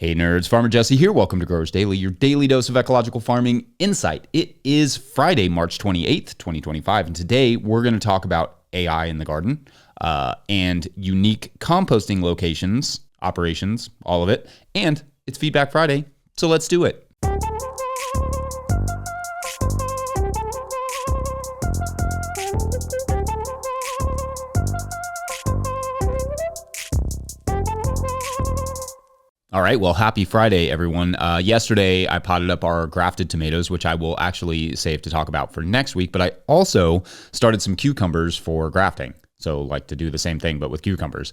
Hey nerds, Farmer Jesse here. Welcome to Growers Daily, your daily dose of ecological farming insight. It is Friday, March 28th, 2025, and today we're going to talk about AI in the garden and unique composting locations, operations, all of it, and it's Feedback Friday, so let's do it. All right, well, happy Friday, everyone. Yesterday, I potted up our grafted tomatoes, which I will actually save to talk about for next week, but I also started some cucumbers for grafting. So like to do the same thing, but with cucumbers.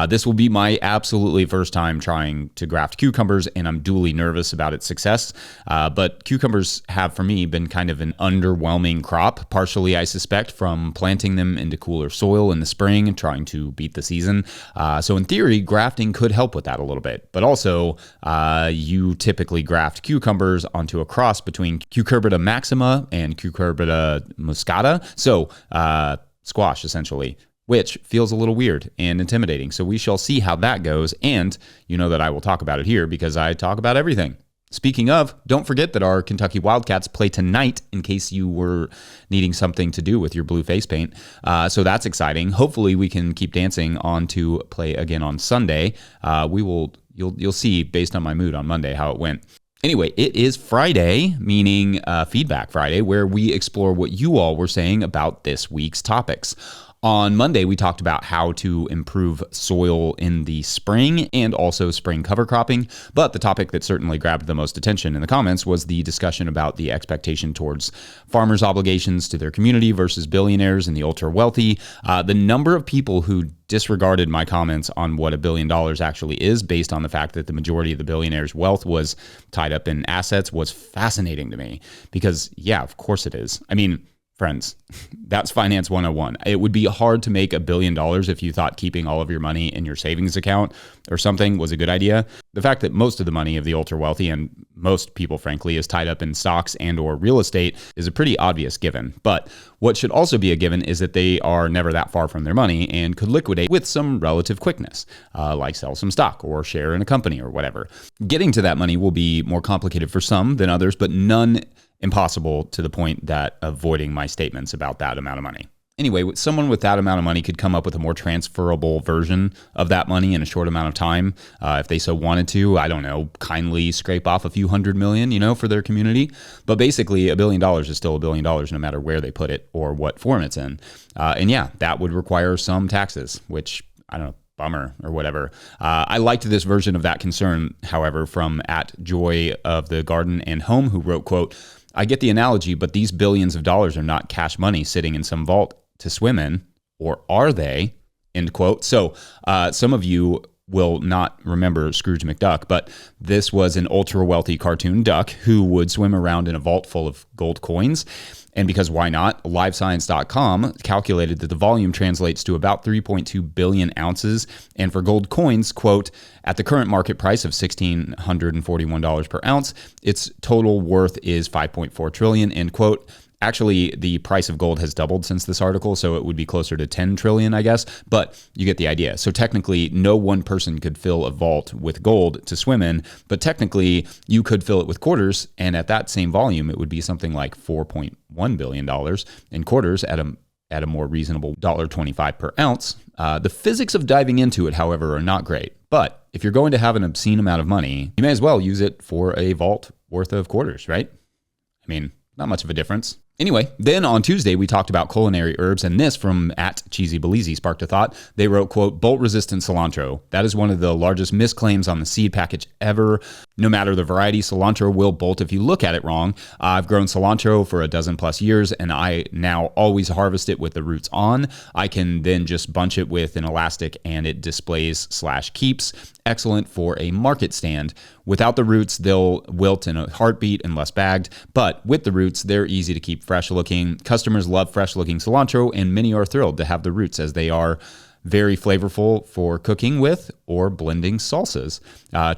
This will be my absolutely first time trying to graft cucumbers, and I'm duly nervous about its success. But cucumbers have, for me, been kind of an underwhelming crop, partially, I suspect, from planting them into cooler soil in the spring and trying to beat the season. So in theory, grafting could help with that a little bit. But also, you typically graft cucumbers onto a cross between Cucurbita maxima and Cucurbita muscata. So squash, essentially, which feels a little weird and intimidating. So we shall see how that goes. And you know that I will talk about it here because I talk about everything. Speaking of, don't forget that our Kentucky Wildcats play tonight in case you were needing something to do with your blue face paint. So that's exciting. Hopefully we can keep dancing on to play again on Sunday. You'll see based on my mood on Monday how it went. Anyway, it is Friday, meaning Feedback Friday, where we explore what you all were saying about this week's topics. On Monday, we talked about how to improve soil in the spring and also spring cover cropping. But the topic that certainly grabbed the most attention in the comments was the discussion about the expectation towards farmers' obligations to their community versus billionaires and the ultra wealthy. The number of people who disregarded my comments on what $1 billion actually is based on the fact that the majority of the billionaires' wealth was tied up in assets was fascinating to me because, yeah, of course it is. I mean, friends, that's Finance 101. It would be hard to make $1 billion if you thought keeping all of your money in your savings account or something was a good idea. The fact that most of the money of the ultra wealthy and most people, frankly, is tied up in stocks and or real estate is a pretty obvious given. But what should also be a given is that they are never that far from their money and could liquidate with some relative quickness, like sell some stock or share in a company or whatever. Getting to that money will be more complicated for some than others, but none impossible to the point that avoiding my statements about that amount of money. Anyway, someone with that amount of money could come up with a more transferable version of that money in a short amount of time. If they so wanted to, I don't know, kindly scrape off a few $100 million, for their community. But basically, $1 billion is still $1 billion no matter where they put it or what form it's in. And yeah, that would require some taxes, which, I don't know, bummer or whatever. I liked this version of that concern, however, from @Joy of the Garden and Home, who wrote, quote, "I get the analogy, but these billions of dollars are not cash money sitting in some vault to swim in, or are they?" End quote. So some of you will not remember Scrooge McDuck, but this was an ultra wealthy cartoon duck who would swim around in a vault full of gold coins. And because why not, livescience.com calculated that the volume translates to about 3.2 billion ounces. And for gold coins, quote, "At the current market price of $1,641 per ounce, its total worth is 5.4 trillion, end quote. Actually, the price of gold has doubled since this article, so it would be closer to 10 trillion, I guess, but you get the idea. So technically, no one person could fill a vault with gold to swim in, but technically, you could fill it with quarters, and at that same volume, it would be something like $4.1 billion in quarters at a more reasonable $1.25 per ounce. The physics of diving into it, however, are not great, but if you're going to have an obscene amount of money, you may as well use it for a vault worth of quarters, right? I mean, not much of a difference. Anyway, then on Tuesday, we talked about culinary herbs, and this from @CheesyBelize sparked a thought. They wrote, quote, "Bolt-resistant cilantro. That is one of the largest misclaims on the seed package ever. No matter the variety, cilantro will bolt if you look at it wrong. I've grown cilantro for a dozen plus years, and I now always harvest it with the roots on. I can then just bunch it with an elastic, and it displays/keeps. Excellent for a market stand. Without the roots, they'll wilt in a heartbeat unless bagged, but with the roots, they're easy to keep fresh looking. Customers love fresh looking cilantro, and many are thrilled to have the roots as they are very flavorful for cooking with or blending salsas.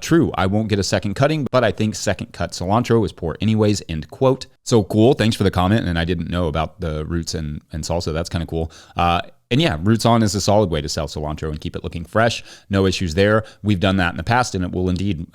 True, I won't get a second cutting, but I think second cut cilantro is poor anyways," end quote. So cool. Thanks for the comment. And I didn't know about the roots and salsa. That's kind of cool. And yeah, roots on is a solid way to sell cilantro and keep it looking fresh. No issues there. We've done that in the past, and it will indeed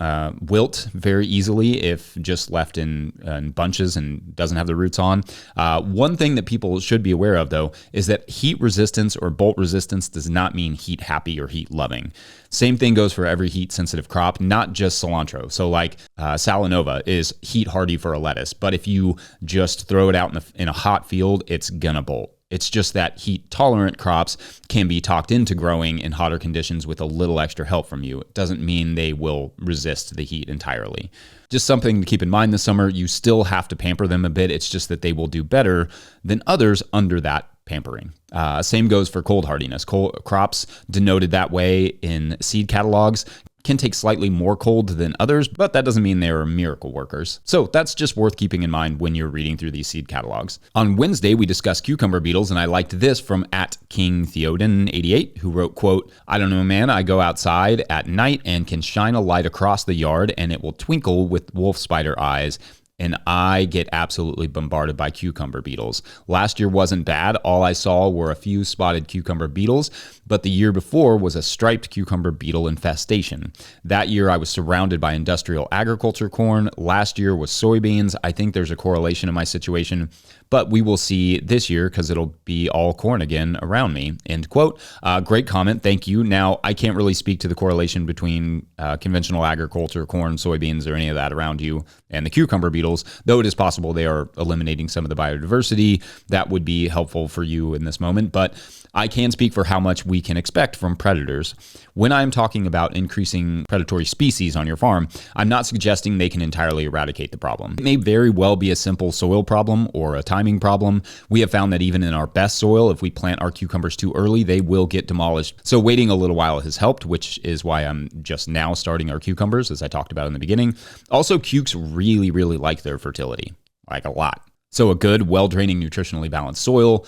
wilt very easily if just left in bunches and doesn't have the roots on. One thing that people should be aware of, though, is that heat resistance or bolt resistance does not mean heat happy or heat loving. Same thing goes for every heat sensitive crop, not just cilantro. So like Salanova is heat hardy for a lettuce, but if you just throw it out in a hot field, it's gonna bolt. It's just that heat-tolerant crops can be talked into growing in hotter conditions with a little extra help from you. It doesn't mean they will resist the heat entirely. Just something to keep in mind this summer, you still have to pamper them a bit. It's just that they will do better than others under that pampering. Same goes for cold hardiness. Cold crops denoted that way in seed catalogs can take slightly more cold than others, but that doesn't mean they're miracle workers. So that's just worth keeping in mind when you're reading through these seed catalogs. On Wednesday, we discussed cucumber beetles, and I liked this from @KingTheoden88, who wrote, quote, "I don't know, man, I go outside at night and can shine a light across the yard and it will twinkle with wolf spider eyes. And I get absolutely bombarded by cucumber beetles. Last year wasn't bad. All I saw were a few spotted cucumber beetles, but the year before was a striped cucumber beetle infestation. That year I was surrounded by industrial agriculture corn. Last year was soybeans. I think there's a correlation in my situation, but we will see this year because it'll be all corn again around me." End quote. Great comment. Thank you. Now, I can't really speak to the correlation between conventional agriculture, corn, soybeans, or any of that around you and the cucumber beetles, though it is possible they are eliminating some of the biodiversity. That would be helpful for you in this moment, but I can speak for how much we can expect from predators. When I'm talking about increasing predatory species on your farm, I'm not suggesting they can entirely eradicate the problem. It may very well be a simple soil problem or a timing problem. We have found that even in our best soil, if we plant our cucumbers too early, they will get demolished. So waiting a little while has helped, which is why I'm just now starting our cucumbers, as I talked about in the beginning. Also, cukes really, really like their fertility, like a lot. So a good, well-draining, nutritionally balanced soil,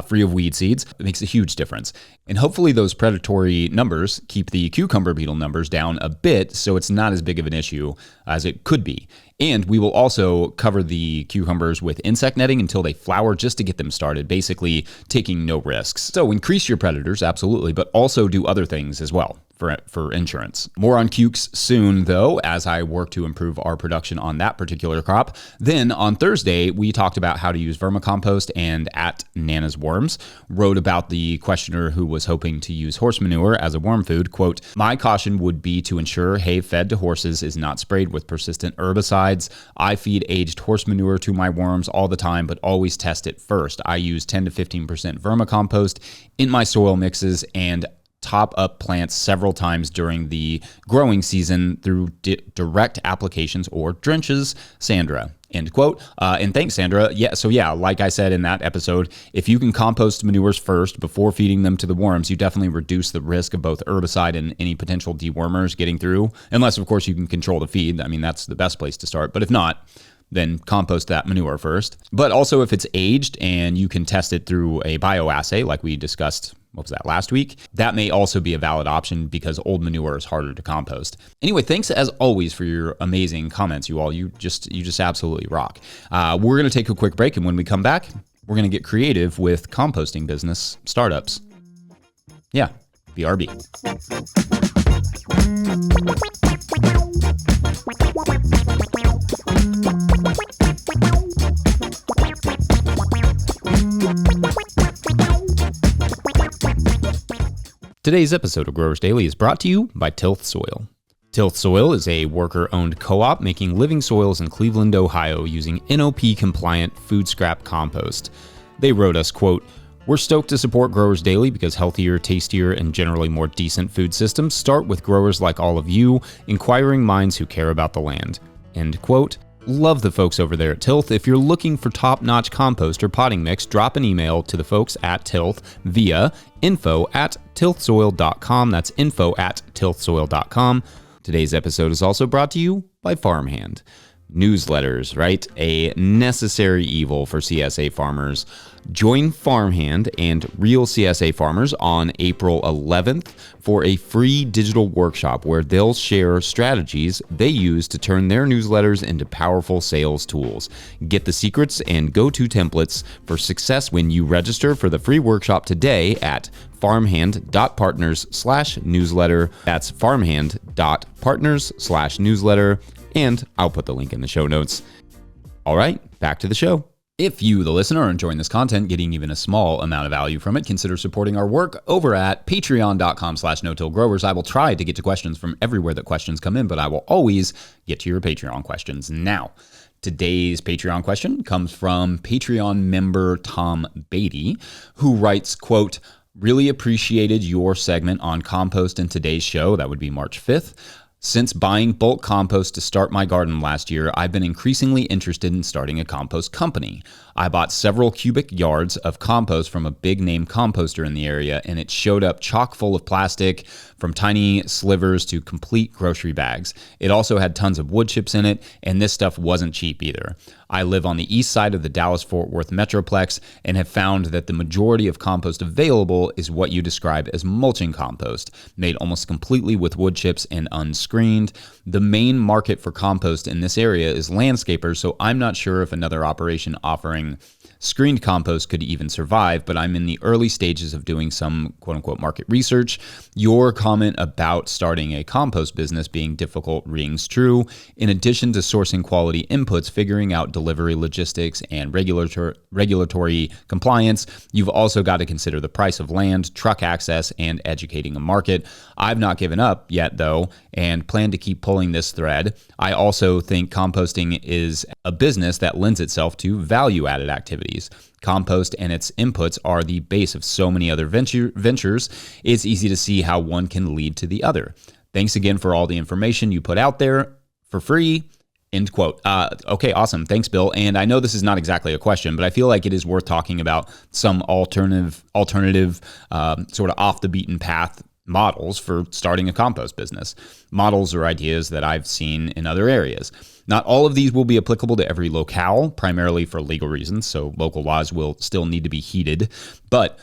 free of weed seeds, it makes a huge difference. And hopefully those predatory numbers keep the cucumber beetle numbers down a bit so it's not as big of an issue as it could be. And we will also cover the cucumbers with insect netting until they flower just to get them started, basically taking no risks. So increase your predators, absolutely, but also do other things as well for insurance. More on cukes soon, though, as I work to improve our production on that particular crop. Then on Thursday, we talked about how to use vermicompost, and @Nana's Worms wrote about the questioner who was hoping to use horse manure as a worm food. Quote, "My caution would be to ensure hay fed to horses is not sprayed with persistent herbicides. I feed aged horse manure to my worms all the time, but always test it first. I use 10 to 15% vermicompost in my soil mixes and top up plants several times during the growing season through direct applications or drenches. Sandra." End quote. And thanks, Sandra. Yeah, like I said in that episode, if you can compost manures first before feeding them to the worms, you definitely reduce the risk of both herbicide and any potential dewormers getting through. Unless, of course, you can control the feed. I mean, that's the best place to start. But if not, then compost that manure first. But also if it's aged and you can test it through a bioassay, like we discussed, what was that, last week? That may also be a valid option because old manure is harder to compost. Anyway, thanks as always for your amazing comments, you all. You just absolutely rock. We're going to take a quick break, and when we come back, we're going to get creative with composting business startups. Yeah, BRB. Today's episode of Growers Daily is brought to you by Tilth Soil. Tilth Soil is a worker-owned co-op making living soils in Cleveland, Ohio using NOP-compliant food scrap compost. They wrote us, quote, "We're stoked to support Growers Daily because healthier, tastier, and generally more decent food systems start with growers like all of you, inquiring minds who care about the land." End quote. Love the folks over there at Tilth. If you're looking for top-notch compost or potting mix, drop an email to the folks at Tilth via info@tilthsoil.com. That's info@tilthsoil.com. Today's episode is also brought to you by Farmhand. Newsletters, right? A necessary evil for CSA farmers. Join Farmhand and real CSA farmers on April 11th for a free digital workshop where they'll share strategies they use to turn their newsletters into powerful sales tools. Get the secrets and go-to templates for success when you register for the free workshop today at farmhand.partners/newsletter. That's farmhand.partners/newsletter. And I'll put the link in the show notes. All right, back to the show. If you, the listener, are enjoying this content, getting even a small amount of value from it, consider supporting our work over at patreon.com/no-till-growers. I will try to get to questions from everywhere that questions come in, but I will always get to your Patreon questions. Now, today's Patreon question comes from Patreon member Tom Beatty, who writes, quote, "Really appreciated your segment on compost in today's show." That would be March 5th. "Since buying bulk compost to start my garden last year, I've been increasingly interested in starting a compost company. I bought several cubic yards of compost from a big name composter in the area, and it showed up chock full of plastic, from tiny slivers to complete grocery bags. It also had tons of wood chips in it, and this stuff wasn't cheap either. I live on the east side of the Dallas-Fort Worth Metroplex and have found that the majority of compost available is what you describe as mulching compost, made almost completely with wood chips and unscreened. The main market for compost in this area is landscapers, so I'm not sure if another operation offering screened compost could even survive, but I'm in the early stages of doing some quote-unquote market research. Your comment about starting a compost business being difficult rings true. In addition to sourcing quality inputs, figuring out delivery logistics and regulatory compliance, you've also got to consider the price of land, truck access, and educating a market. I've not given up yet, though, and plan to keep pulling this thread. I also think composting is a business that lends itself to value-added activities. Compost and its inputs are the base of so many other ventures. It's easy to see how one can lead to the other. Thanks again for all the information you put out there for free." End quote. Okay, awesome. Thanks, Bill. And I know this is not exactly a question, but I feel like it is worth talking about some alternative sort of off the beaten path models for starting a compost business. Models or ideas that I've seen in other areas. Not all of these will be applicable to every locale, primarily for legal reasons, so local laws will still need to be heeded. But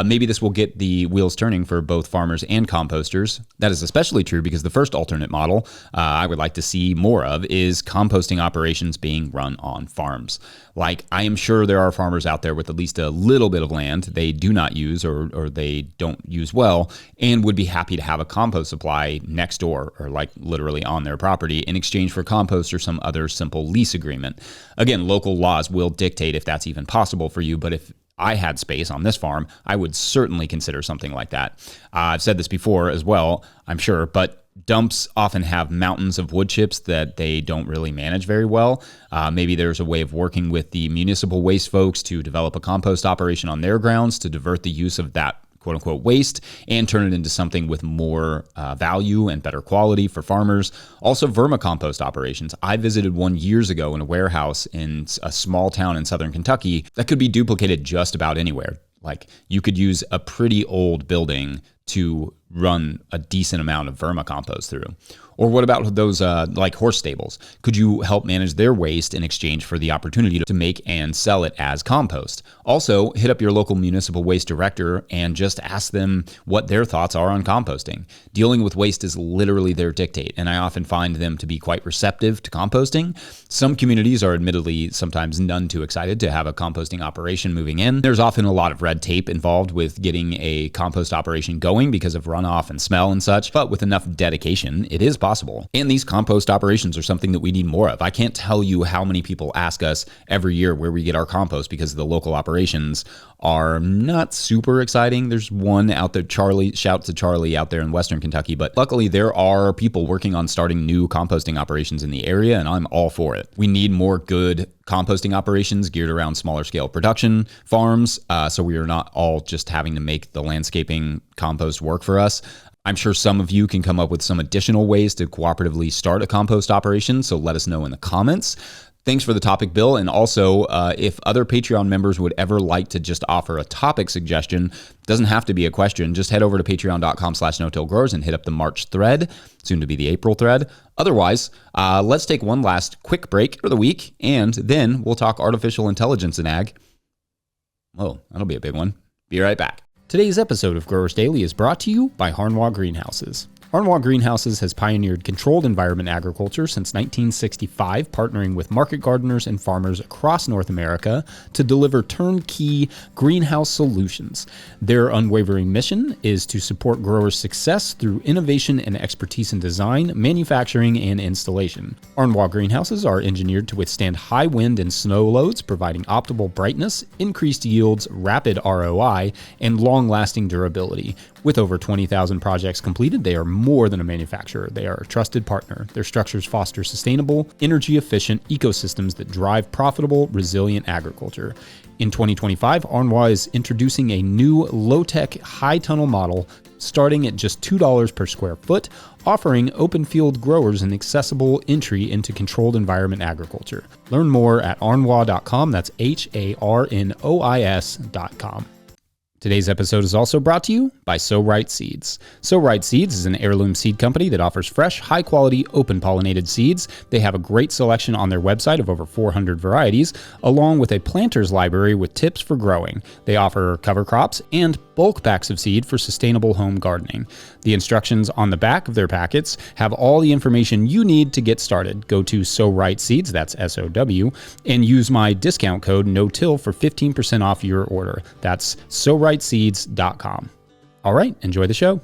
maybe this will get the wheels turning for both farmers and composters. That is especially true because the first alternate model I would like to see more of is composting operations being run on farms. Like, I am sure there are farmers out there with at least a little bit of land they do not use or they don't use well and would be happy to have a compost supply next door or like literally on their property in exchange for compost or some other simple lease agreement. Again, local laws will dictate if that's even possible for you, but if I had space on this farm, I would certainly consider something like that. I've said this before as well, I'm sure, but dumps often have mountains of wood chips that they don't really manage very well. Maybe there's a way of working with the municipal waste folks to develop a compost operation on their grounds to divert the use of that quote-unquote waste and turn it into something with more value and better quality for farmers. Also, vermicompost operations. I visited one years ago in a warehouse in a small town in southern Kentucky that could be duplicated just about anywhere. Like, you could use a pretty old building to run a decent amount of vermicompost through. Or what about those like horse stables? Could you help manage their waste in exchange for the opportunity to make and sell it as compost? Also, hit up your local municipal waste director and just ask them what their thoughts are on composting. Dealing with waste is literally their dictate, and I often find them to be quite receptive to composting. Some communities are admittedly sometimes none too excited to have a composting operation moving in. There's often a lot of red tape involved with getting a compost operation going because of runoff and smell and such, but with enough dedication, it is possible. And these compost operations are something that we need more of. I can't tell you how many people ask us every year where we get our compost because the local operations are not super exciting. There's one out there, Charlie, shout to Charlie out there in Western Kentucky, but luckily there are people working on starting new composting operations in the area, and I'm all for it. We need more good composting operations geared around smaller scale production farms, so we are not all just having to make the landscaping compost work for us. I'm sure some of you can come up with some additional ways to cooperatively start a compost operation, so let us know in the comments. Thanks for the topic, Bill. And also, if other Patreon members would ever like to just offer a topic suggestion, doesn't have to be a question, just head over to patreon.com/no-till-growers and hit up the March thread, soon to be the April thread. Otherwise, let's take one last quick break for the week, and then we'll talk artificial intelligence in ag. Whoa, that'll be a big one. Be right back. Today's episode of Growers Daily is brought to you by Harnwah Greenhouses. Harnwah Greenhouses has pioneered controlled environment agriculture since 1965, partnering with market gardeners and farmers across North America to deliver turnkey greenhouse solutions. Their unwavering mission is to support growers' success through innovation and expertise in design, manufacturing, and installation. Harnwah Greenhouses are engineered to withstand high wind and snow loads, providing optimal brightness, increased yields, rapid ROI, and long-lasting durability. With over 20,000 projects completed, they are more than a manufacturer. They are a trusted partner. Their structures foster sustainable, energy-efficient ecosystems that drive profitable, resilient agriculture. In 2025, Harnwah is introducing a new low-tech, high-tunnel model starting at just $2 per square foot, offering open field growers an accessible entry into controlled environment agriculture. Learn more at harnwah.com. That's HARNOIS.com. Today's episode is also brought to you by So Right Seeds. So Right Seeds is an heirloom seed company that offers fresh, high-quality, open-pollinated seeds. They have a great selection on their website of over 400 varieties, along with a planter's library with tips for growing. They offer cover crops and bulk packs of seed for sustainable home gardening. The instructions on the back of their packets have all the information you need to get started. Go to So Right Seeds, that's SOW, and use my discount code NOTIL for 15% off your order. That's SoRightSeeds.com. All right, enjoy the show.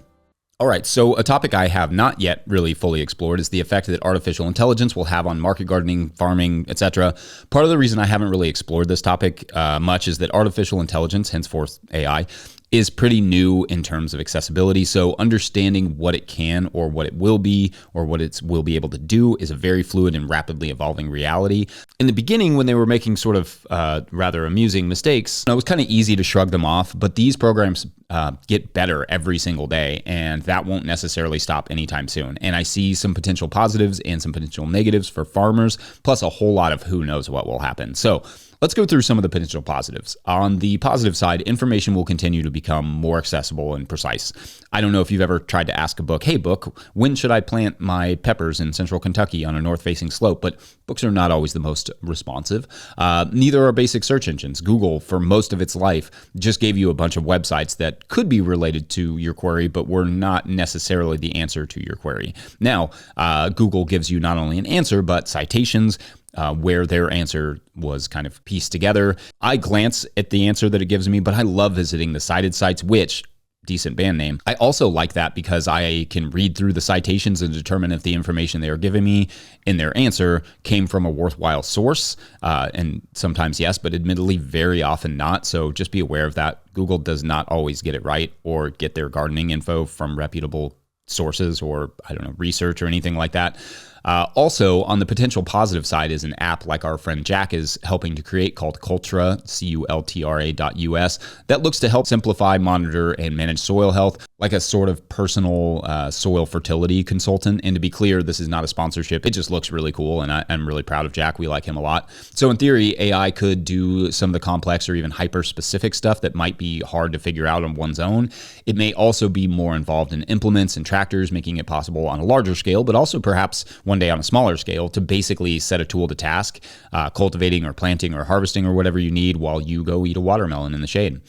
All right, so a topic I have not yet really fully explored is the effect that artificial intelligence will have on market gardening, farming, etc. Part of the reason I haven't really explored this topic much is that artificial intelligence, henceforth AI, is pretty new in terms of accessibility. So understanding what it can or what it will be or what it will be able to do is a very fluid and rapidly evolving reality. In the beginning, when they were making sort of rather amusing mistakes, it was kind of easy to shrug them off, but these programs get better every single day, and that won't necessarily stop anytime soon. And I see some potential positives and some potential negatives for farmers, plus a whole lot of who knows what will happen. So let's go through some of the potential positives. On the positive side, information will continue to become more accessible and precise. I don't know if you've ever tried to ask a book, hey book, when should I plant my peppers in central Kentucky on a north-facing slope? But books are not always the most responsive. Neither are basic search engines. Google, for most of its life, just gave you a bunch of websites that could be related to your query, but were not necessarily the answer to your query. Now, Google gives you not only an answer, but citations, where their answer was kind of pieced together. I glance at the answer that it gives me, but I love visiting the cited sites, which, decent band name. I also like that because I can read through the citations and determine if the information they are giving me in their answer came from a worthwhile source. And sometimes yes, but admittedly very often not. So just be aware of that. Google does not always get it right or get their gardening info from reputable sources or, research or anything like that. Also, on the potential positive side is an app like our friend Jack is helping to create called Cultra, CULTRA.us, that looks to help simplify, monitor, and manage soil health, like a sort of personal soil fertility consultant. And to be clear, this is not a sponsorship. It just looks really cool, and I'm really proud of Jack. We like him a lot. So in theory, AI could do some of the complex or even hyper-specific stuff that might be hard to figure out on one's own. It may also be more involved in implements and tractors, making it possible on a larger scale, but also perhaps one day on a smaller scale to basically set a tool to task, cultivating or planting or harvesting or whatever you need while you go eat a watermelon in the shade.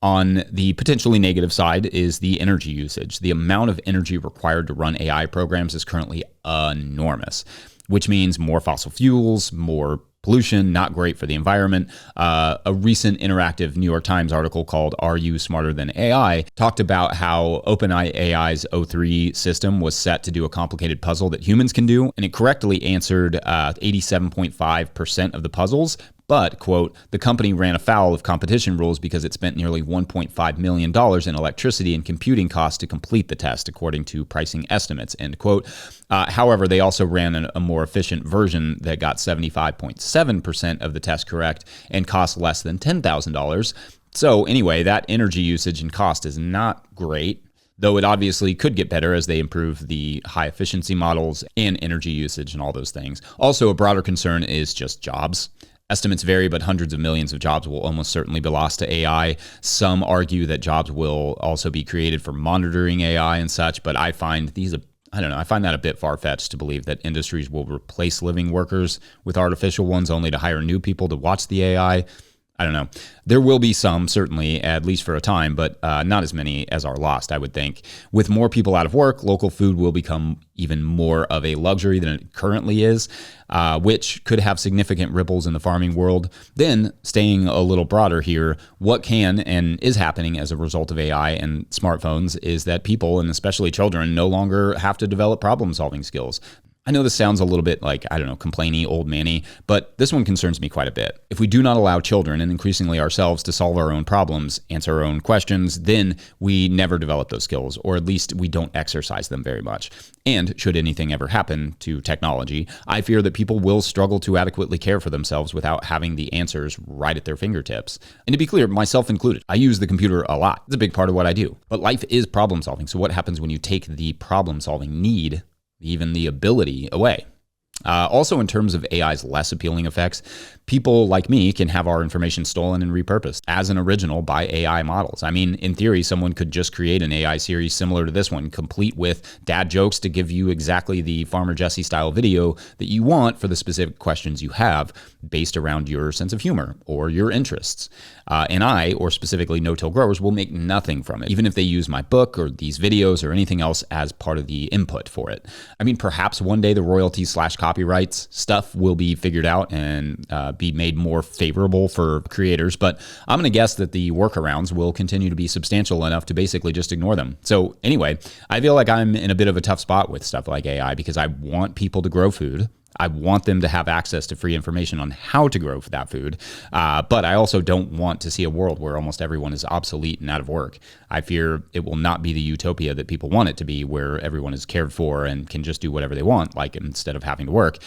On the potentially negative side is the energy usage. The amount of energy required to run AI programs is currently enormous, which means more fossil fuels, more pollution, not great for the environment. A recent interactive New York Times article called "Are You Smarter Than AI?" talked about how OpenAI's O3 system was set to do a complicated puzzle that humans can do, and it correctly answered 87.5% of the puzzles. But, quote, the company ran afoul of competition rules because it spent nearly $1.5 million in electricity and computing costs to complete the test, according to pricing estimates, end quote. However, they also ran a more efficient version that got 75.7% of the test correct and cost less than $10,000. So anyway, that energy usage and cost is not great. though it obviously could get better as they improve the high efficiency models and energy usage and all those things. Also, a broader concern is just jobs. Estimates vary, but hundreds of millions of jobs will almost certainly be lost to AI. Some argue that jobs will also be created for monitoring AI and such, but I find I find that a bit far-fetched to believe that industries will replace living workers with artificial ones only to hire new people to watch the AI. I don't know. There will be some, certainly, at least for a time, but not as many as are lost, I would think. With more people out of work, local food will become even more of a luxury than it currently is, which could have significant ripples in the farming world. Then, staying a little broader here, what can and is happening as a result of AI and smartphones is that people, and especially children, no longer have to develop problem-solving skills. I know this sounds a little bit like, complainy, old manny, but this one concerns me quite a bit. If we do not allow children, and increasingly ourselves, to solve our own problems, answer our own questions, then we never develop those skills, or at least we don't exercise them very much. And should anything ever happen to technology, I fear that people will struggle to adequately care for themselves without having the answers right at their fingertips. And to be clear, myself included, I use the computer a lot. It's a big part of what I do. But life is problem solving, so what happens when you take the problem solving need, even the ability, away? Also, in terms of AI's less appealing effects, people like me can have our information stolen and repurposed as an original by AI models. I mean, in theory, someone could just create an AI series similar to this one, complete with dad jokes to give you exactly the Farmer Jesse style video that you want for the specific questions you have, based around your sense of humor or your interests. And I, or specifically no-till growers, will make nothing from it, even if they use my book or these videos or anything else as part of the input for it. I mean, perhaps one day the royalties / copyrights stuff will be figured out and be made more favorable for creators, but I'm going to guess that the workarounds will continue to be substantial enough to basically just ignore them. So anyway, I feel like I'm in a bit of a tough spot with stuff like AI because I want people to grow food. I want them to have access to free information on how to grow that food. But I also don't want to see a world where almost everyone is obsolete and out of work. I fear it will not be the utopia that people want it to be, where everyone is cared for and can just do whatever they want, like instead of having to work,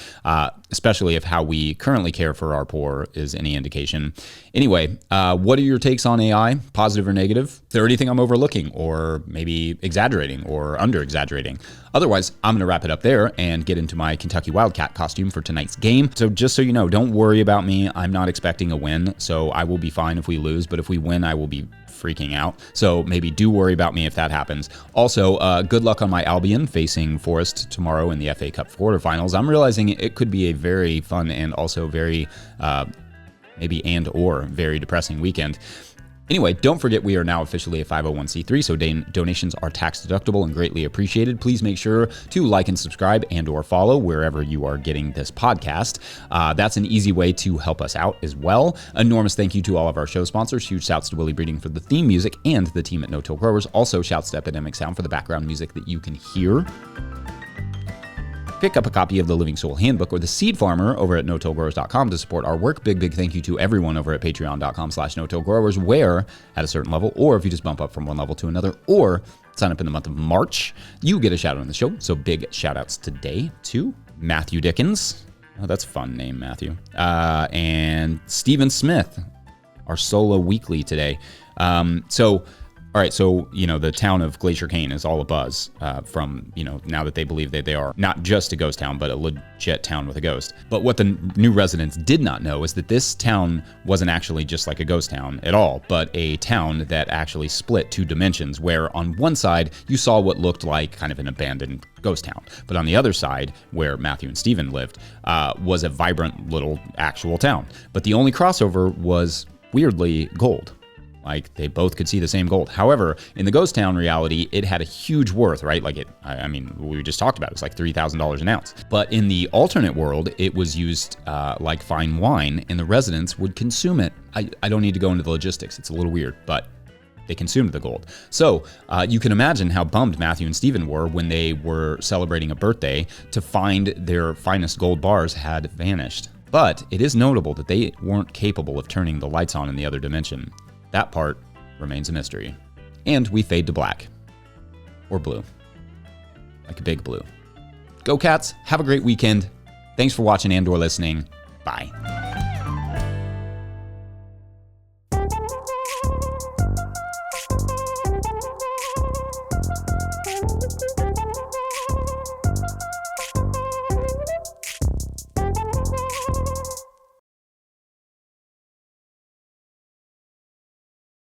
especially if how we currently care for our poor is any indication. Anyway, what are your takes on AI, positive or negative? Is there anything I'm overlooking or maybe exaggerating or under-exaggerating? Otherwise, I'm going to wrap it up there and get into my Kentucky Wildcat costume for tonight's game. So just so you know, don't worry about me. I'm not expecting a win, so I will be fine if we lose, but if we win, I will be freaking out. So maybe do worry about me if that happens. Also, good luck on my Albion facing Forest tomorrow in the FA Cup quarterfinals. I'm realizing it could be a very fun and also very, very depressing weekend. Anyway, don't forget we are now officially a 501c3, so donations are tax deductible and greatly appreciated. Please make sure to like and subscribe and or follow wherever you are getting this podcast. That's an easy way to help us out as well. Enormous thank you to all of our show sponsors. Huge shouts to Willie Breeding for the theme music and the team at No Till Growers. Also shouts to Epidemic Sound for the background music that you can hear. Pick up a copy of the Living Soul Handbook or the Seed Farmer over at no-tillgrowers.com to support our work. Big thank you to everyone over at patreon.com/no-tillgrowers, where at a certain level, or if you just bump up from one level to another, or sign up in the month of March, you get a shout out on the show. So big shout outs today to Matthew Dickens. Oh, that's a fun name, Matthew. And Stephen Smith, our solo weekly today. All right, so, the town of Glacier Cane is all abuzz from, now that they believe that they are not just a ghost town, but a legit town with a ghost. But what the new residents did not know is that this town wasn't actually just like a ghost town at all, but a town that actually split two dimensions, where on one side you saw what looked like kind of an abandoned ghost town. But on the other side, where Matthew and Stephen lived, was a vibrant little actual town. But the only crossover was, weirdly, gold. Like, they both could see the same gold. However, in the ghost town reality, it had a huge worth, right? Like we just talked about, it's like $3,000 an ounce. But in the alternate world, it was used like fine wine, and the residents would consume it. I don't need to go into the logistics. It's a little weird, but they consumed the gold. So you can imagine how bummed Matthew and Stephen were when they were celebrating a birthday to find their finest gold bars had vanished. But it is notable that they weren't capable of turning the lights on in the other dimension. That part remains a mystery. And we fade to black. Or blue. Like a big blue. Go Cats, have a great weekend. Thanks for watching and or listening. Bye.